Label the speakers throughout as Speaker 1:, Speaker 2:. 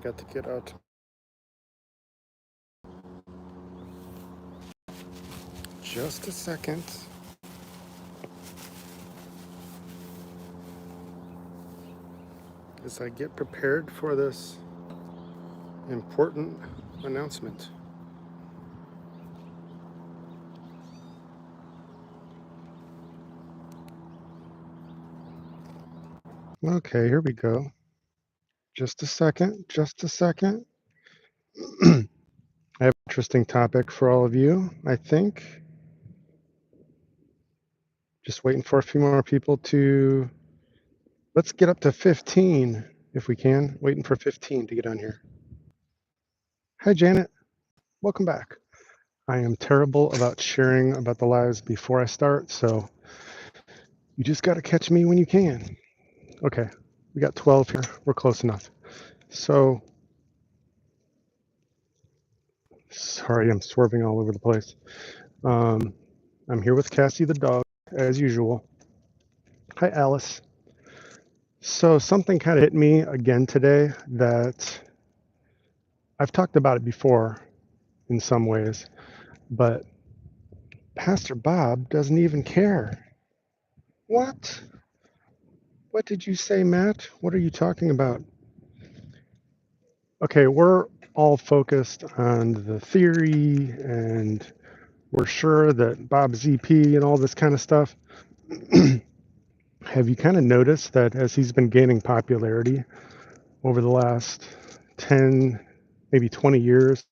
Speaker 1: Forgot to get out. Just a second. As I get prepared for this important announcement. Okay, here we go. Just a second. I have an interesting topic for all of you, I think. Just waiting for a few more people to... Let's get up to 15 if we can. Waiting for 15 to get on here. Hi, Janet. Welcome back. I am terrible about sharing about the lives before I start, so you just got to catch me when you can. Okay, we got 12 here. We're close enough. So, sorry, I'm swerving all over the place. I'm here with Cassie the dog, as usual. Hi, Alice. So, something kind of hit me again today that I've talked about it before in some ways, but Pastor Bob doesn't even care. What? What did you say, Matt? What are you talking about? Okay, we're all focused on the theory and we're sure that Bob's EP and all this kind of stuff. Have you kind of noticed that as he's been gaining popularity over the last 10, maybe 20 years?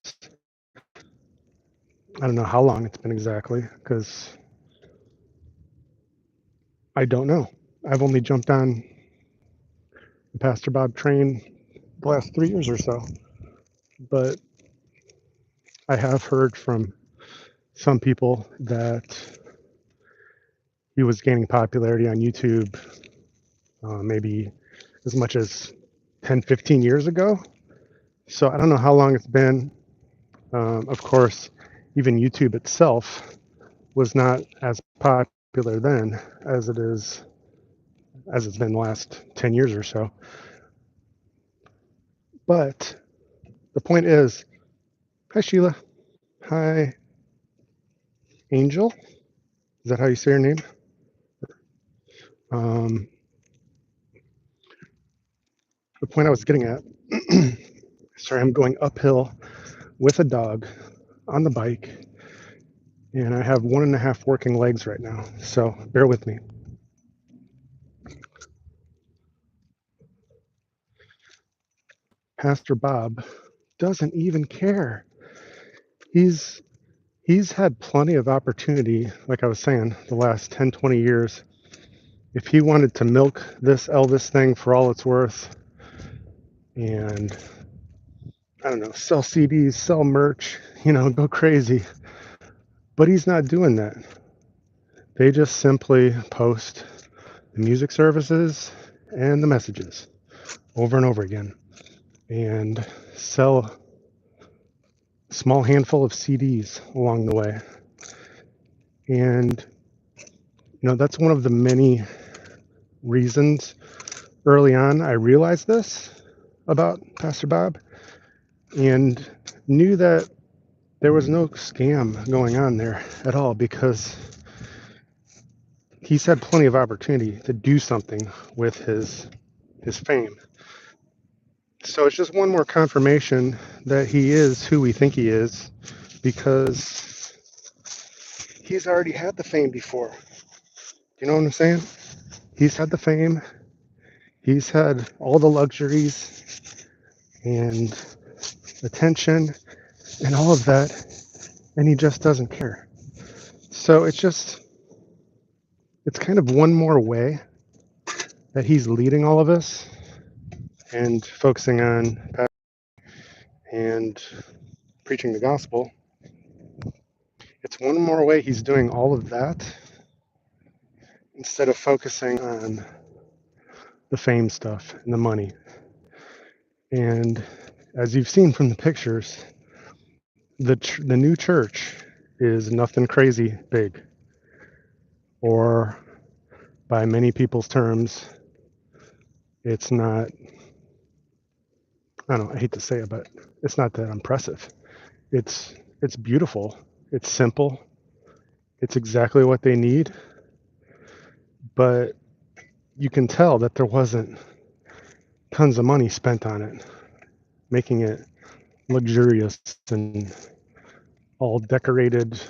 Speaker 1: I don't know how long it's been exactly, because I don't know. I've only jumped on the Pastor Bob train the last 3 years or so. But I have heard from some people that he was gaining popularity on YouTube maybe as much as 10, 15 years ago. So I don't know how long it's been. Of course, even YouTube itself was not as popular then as it's been the last 10 years or so. But the point is, hi Sheila, hi Angel, is that how you say your name? The point I was getting at, sorry, I'm going uphill with a dog on the bike, and I have 1.5 working legs right now, so bear with me. Pastor Bob doesn't even care. He's had plenty of opportunity, like I was saying, the last 10, 20 years. If he wanted to milk this Elvis thing for all it's worth and, I don't know, sell CDs, sell merch, go crazy. But he's not doing that. They just simply post the music services and the messages over and over again and sell a small handful of CDs along the way. And, that's one of the many reasons early on I realized this about Pastor Bob and knew that there was no scam going on there at all, because he's had plenty of opportunity to do something with his fame. So it's just one more confirmation that he is who we think he is, because he's already had the fame before. You know what I'm saying? He's had the fame, he's had all the luxuries and attention and all of that, and he just doesn't care. So it's kind of one more way that he's leading all of us and focusing on and preaching the gospel. It's one more way he's doing all of that instead of focusing on the fame stuff and the money. And as you've seen from the pictures, the new church is nothing crazy big, or by many people's terms, it's not I don't know, I hate to say it, but it's not that impressive. It's beautiful. It's simple. It's exactly what they need, but you can tell that there wasn't tons of money spent on it, making it luxurious and all decorated,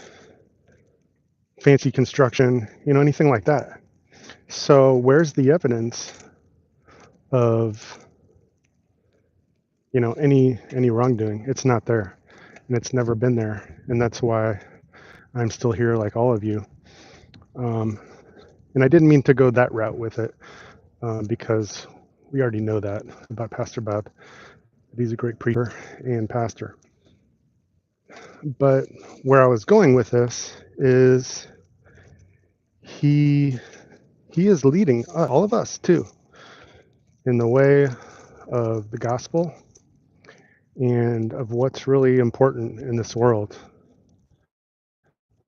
Speaker 1: fancy construction, anything like that. So where's the evidence of, any wrongdoing? It's not there, and it's never been there, and that's why I'm still here, like all of you. And I didn't mean to go that route with it, because we already know that about Pastor Bob. He's a great preacher and pastor. But where I was going with this is he is leading all of us too in the way of the gospel and of what's really important in this world,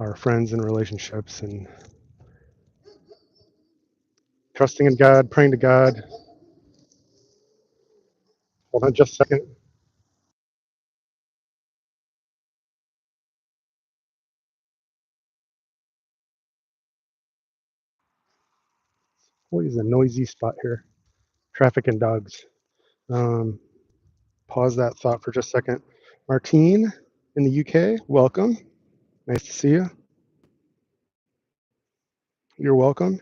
Speaker 1: our friends and relationships, and trusting in God, praying to God. Hold on just a second. Always a noisy spot here. Traffic and dogs. Um, Pause that thought for just a second. Martine in the UK, welcome. Nice to see you. You're welcome.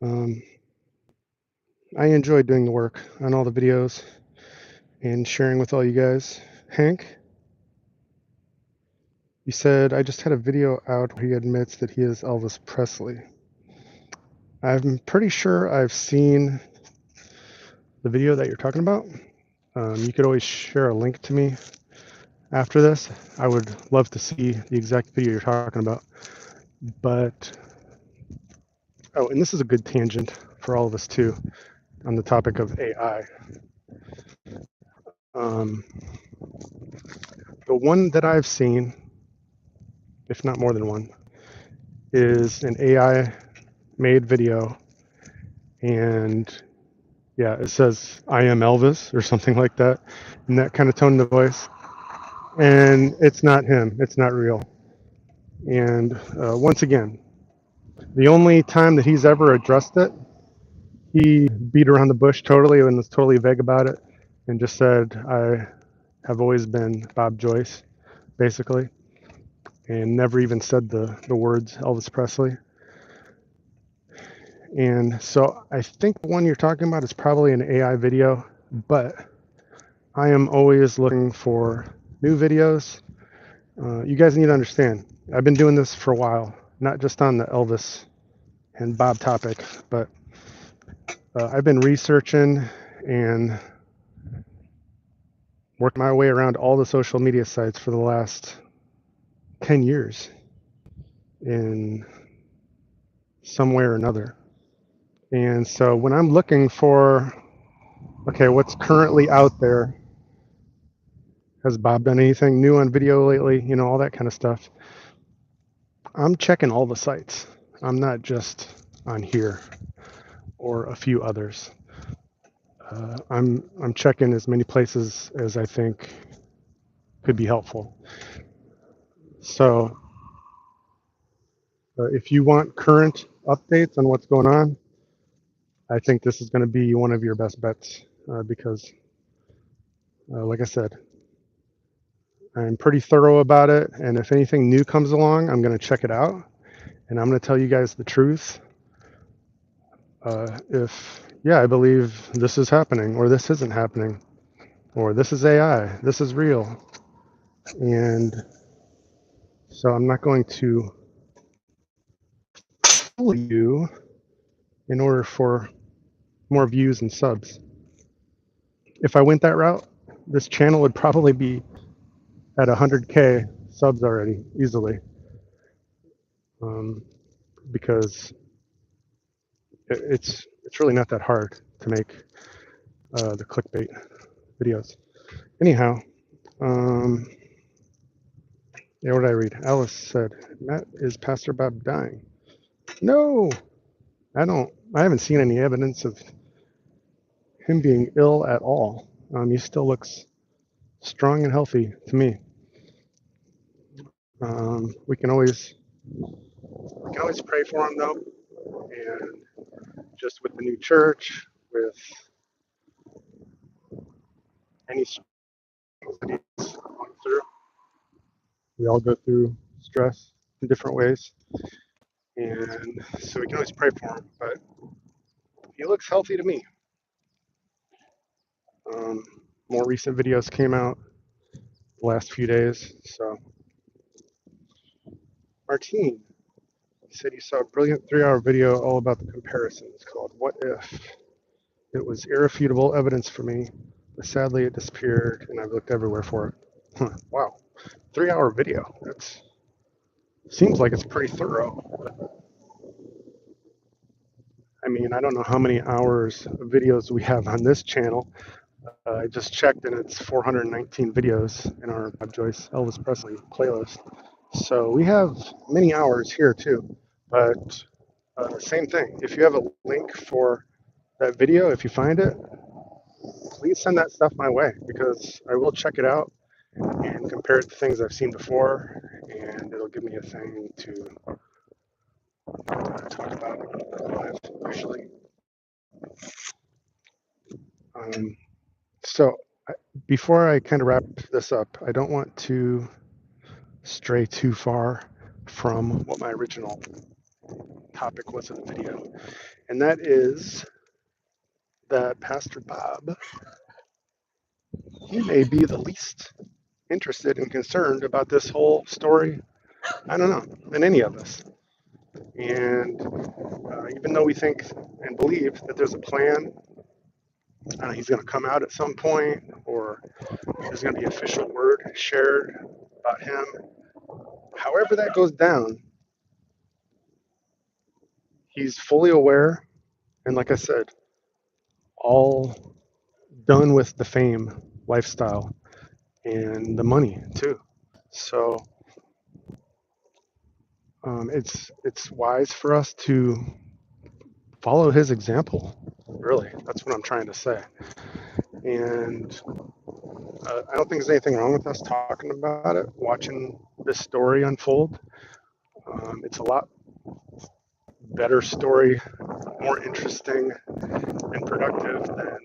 Speaker 1: Um, I enjoy doing the work on all the videos and sharing with all you guys. Hank, you said I just had a video out where he admits that he is Elvis Presley. I'm pretty sure I've seen the video that you're talking about. You could always share a link to me after this. I would love to see the exact video you're talking about. But, oh, and this is a good tangent for all of us too on the topic of AI. Um, the one that I've seen, if not more than one, is an AI made video, and yeah, it says "I am Elvis" or something like that, in that kind of tone of voice, and it's not him. It's not real. And once again, the only time that he's ever addressed it, he beat around the bush totally and was totally vague about it, and just said, "I have always been Bob Joyce," basically, and never even said the words Elvis Presley. And so I think the one you're talking about is probably an AI video, but I am always looking for new videos. You guys need to understand, I've been doing this for a while, not just on the Elvis and Bob topic, but I've been researching and working my way around all the social media sites for the last 10 years in some way or another. And so when I'm looking for, okay, what's currently out there, has Bob done anything new on video lately, all that kind of stuff, I'm checking all the sites. I'm not just on here or a few others. I'm checking as many places as I think could be helpful. So if you want current updates on what's going on, I think this is going to be one of your best bets, because, like I said, I'm pretty thorough about it. And if anything new comes along, I'm going to check it out. And I'm going to tell you guys the truth. If, yeah, I believe this is happening, or this isn't happening, or this is AI, this is real. And so I'm not going to fool you in order for more views and subs. If I went that route, this channel would probably be at 100K subs already, easily. Because it's really not that hard to make the clickbait videos. Anyhow, yeah, what did I read? Alice said, "Matt, is Pastor Bob dying?" No, I haven't seen any evidence of him being ill at all. He still looks strong and healthy to me. We can always pray for him though, and just with the new church, with any things that he's going through. We all go through stress in different ways, and so we can always pray for him. But he looks healthy to me. More recent videos came out the last few days. So, Martine, he said he saw a brilliant 3-hour video all about the comparisons called "What If." It was irrefutable evidence for me, but sadly it disappeared, and I've looked everywhere for it. Huh, wow, 3-hour video. That seems like it's pretty thorough. I mean, I don't know how many hours of videos we have on this channel. I just checked, and it's 419 videos in our Bob Joyce Elvis Presley playlist. So we have many hours here too. But same thing. If you have a link for that video, if you find it, please send that stuff my way, because I will check it out and compare it to things I've seen before, and it'll give me a thing to talk about live, actually. So before I kind of wrap this up, I don't want to stray too far from what my original topic was of the video, and that is that Pastor Bob, he may be the least interested and concerned about this whole story, I don't know, than any of us. And even though we think and believe that there's a plan, he's going to come out at some point, or there's going to be official word shared about him, however that goes down, he's fully aware, and like I said, all done with the fame lifestyle and the money too. So it's wise for us to follow his example. Really, that's what I'm trying to say. And I don't think there's anything wrong with us talking about it, watching this story unfold. It's a lot better story, more interesting and productive than,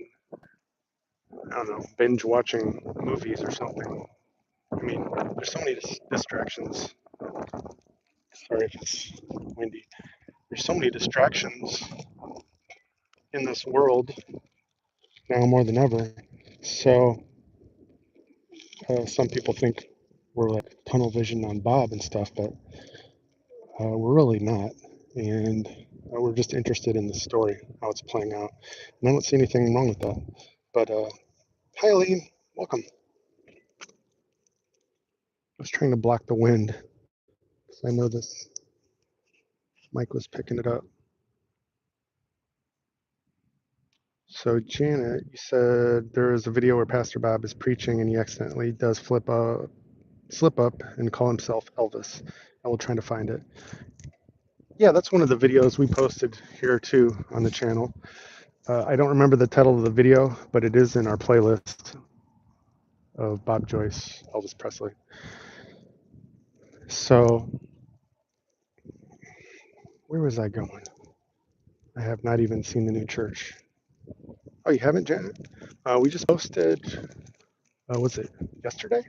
Speaker 1: I don't know, binge watching movies or something. I mean, there's so many distractions. Sorry if it's windy. There's so many distractions in this world now more than ever. So some people think we're like tunnel vision on Bob and stuff, but we're really not. And we're just interested in the story, how it's playing out. And I don't see anything wrong with that. But hi, Aline. Welcome. I was trying to block the wind because I know this mic was picking it up. So Janet, you said there is a video where Pastor Bob is preaching and he accidentally does slip up and call himself Elvis. I will try to find it. Yeah, that's one of the videos we posted here too on the channel. I don't remember the title of the video, but it is in our playlist of Bob Joyce, Elvis Presley. So where was I going? I have not even seen the new church. Oh, you haven't, Janet? We just posted, was it yesterday?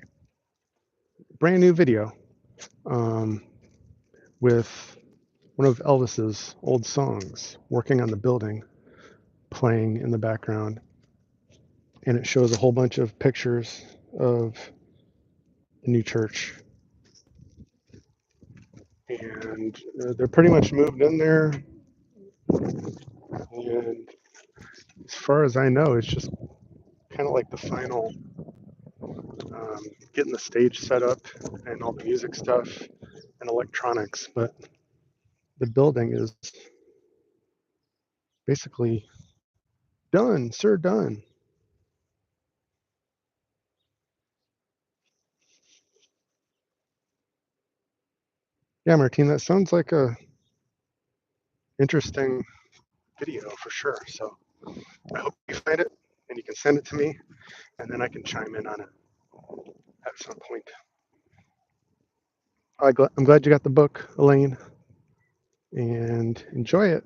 Speaker 1: Brand new video with one of Elvis's old songs, Working on the Building, playing in the background. And it shows a whole bunch of pictures of the new church. And they're pretty much moved in there. And as far as I know, it's just kind of like the final getting the stage set up and all the music stuff and electronics. But the building is basically done, sir, done. Yeah, Martine, that sounds like a interesting video for sure. So I hope you find it. and you can send it to me, and then I can chime in on it at some point. I'm glad you got the book, Elaine, and enjoy it.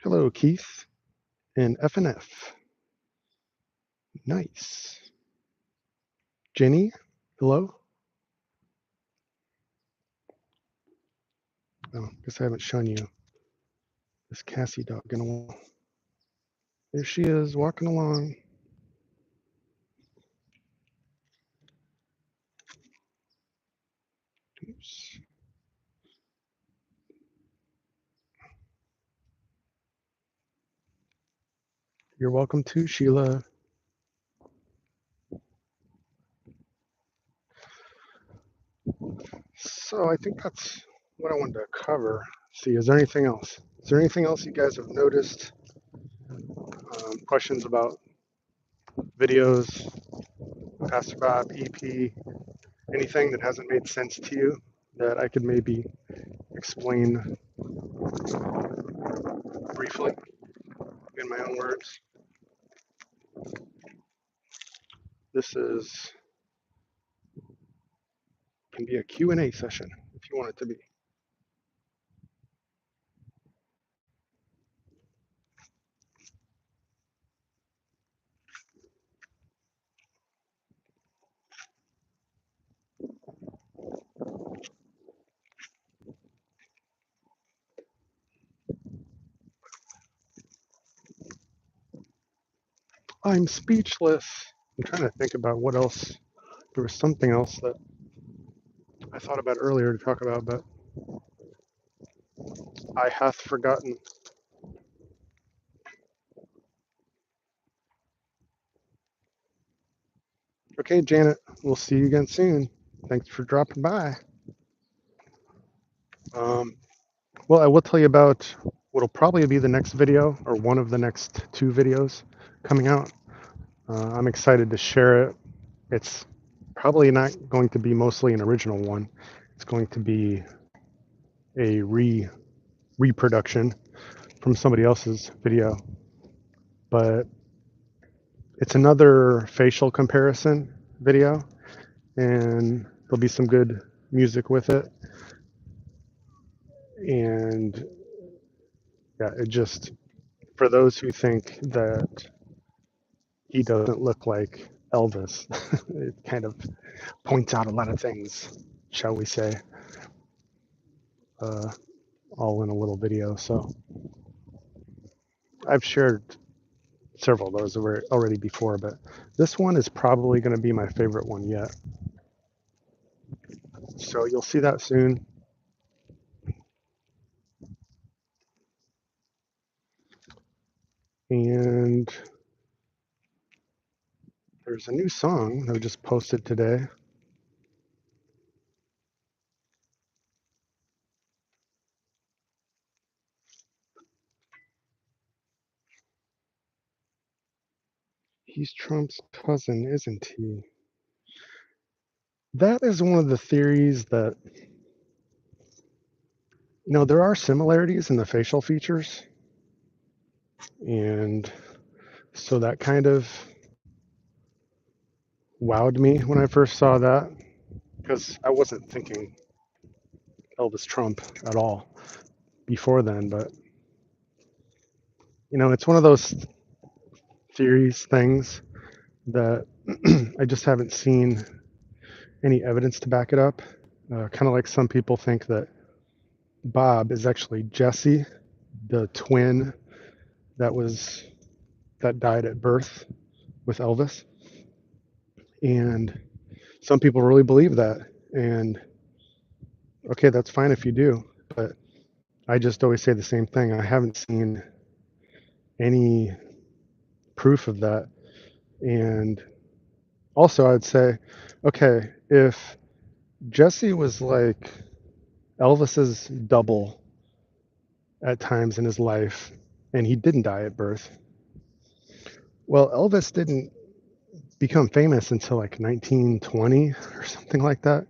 Speaker 1: Hello, Keith and FNF. Nice. Jenny, hello. Oh, guess I haven't shown you this Cassie dog in a while. There she is, walking along. Oops. You're welcome too, Sheila. So I think that's what I wanted to cover. See, is there anything else? Is there anything else you guys have noticed? Questions about videos, Pastor Bob, EP, anything that hasn't made sense to you that I could maybe explain briefly in my own words? This can be a Q&A session if you want it to be. I'm speechless. I'm trying to think about what else. There was something else that I thought about earlier to talk about, but I hath forgotten. Okay, Janet, we'll see you again soon. Thanks for dropping by. Well, I will tell you about what'll probably be the next video, or one of the next two videos coming out. I'm excited to share it. It's probably not going to be mostly an original one. It's going to be a reproduction from somebody else's video, but it's another facial comparison video, and there'll be some good music with it. And yeah, it just, for those who think that he doesn't look like Elvis, it kind of points out a lot of things, shall we say, uh, all in a little video. So I've shared several of those already before, but this one is probably going to be my favorite one yet. So you'll see that soon. And there's a new song that I just posted today. He's Trump's cousin, isn't he? That is one of the theories that, there are similarities in the facial features. And so that kind of wowed me when I first saw that, because I wasn't thinking Elvis Trump at all before then. But, it's one of those things that I just haven't seen any evidence to back it up. Kind of like some people think that Bob is actually Jesse, the twin that died at birth with Elvis. And some people really believe that. And okay, that's fine if you do. But I just always say the same thing. I haven't seen any proof of that. And also, I'd say, okay, if Jesse was like Elvis's double at times in his life, and he didn't die at birth, well, Elvis didn't become famous until like 1920 or something like that.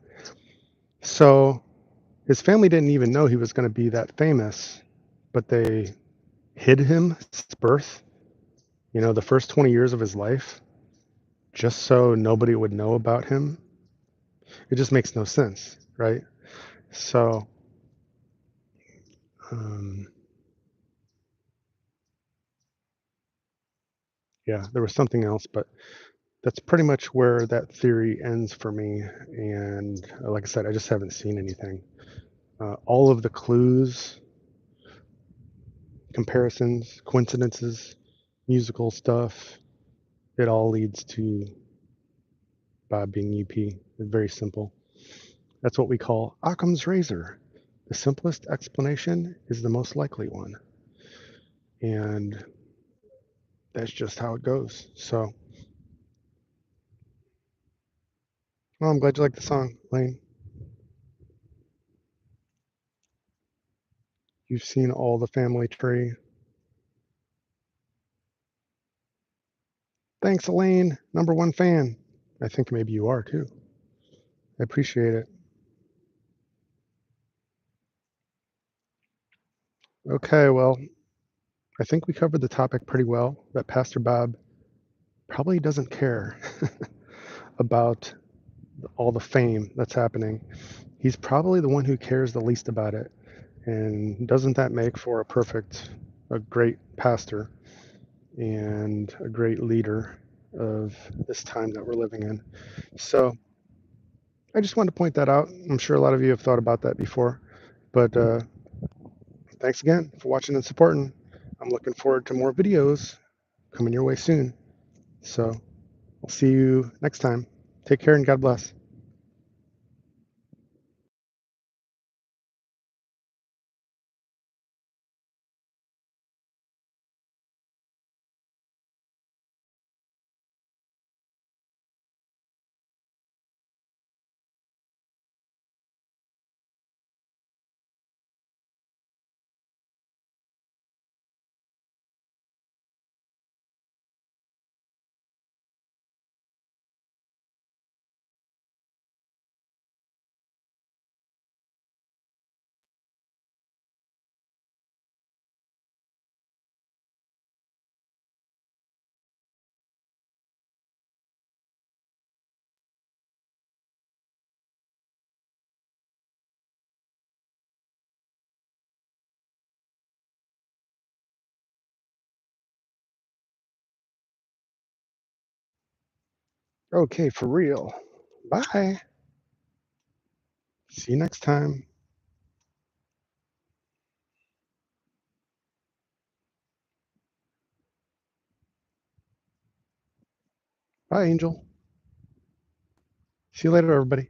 Speaker 1: So His family didn't even know he was going to be that famous, but they hid him since birth, the first 20 years of his life, just so nobody would know about him. It just makes no sense, right? So, um, yeah, there was something else, but that's pretty much where that theory ends for me. And like I said, I just haven't seen anything. All of the clues, comparisons, coincidences, musical stuff, it all leads to Bob being UP. It's very simple. That's what we call Occam's razor. The simplest explanation is the most likely one. And that's just how it goes. So, well, I'm glad you like the song, Lane. You've seen all the family tree. Thanks, Elaine, #1 fan. I think maybe you are too. I appreciate it. Okay, well, I think we covered the topic pretty well, that Pastor Bob probably doesn't care about all the fame that's happening. He's probably the one who cares the least about it. And doesn't that make for a great pastor and a great leader of this time that we're living in? So I just wanted to point that out. I'm sure a lot of you have thought about that before. But thanks again for watching and supporting. I'm looking forward to more videos coming your way soon. So I'll see you next time. Take care and God bless. Okay, for real. Bye. See you next time. Bye, Angel. See you later, everybody.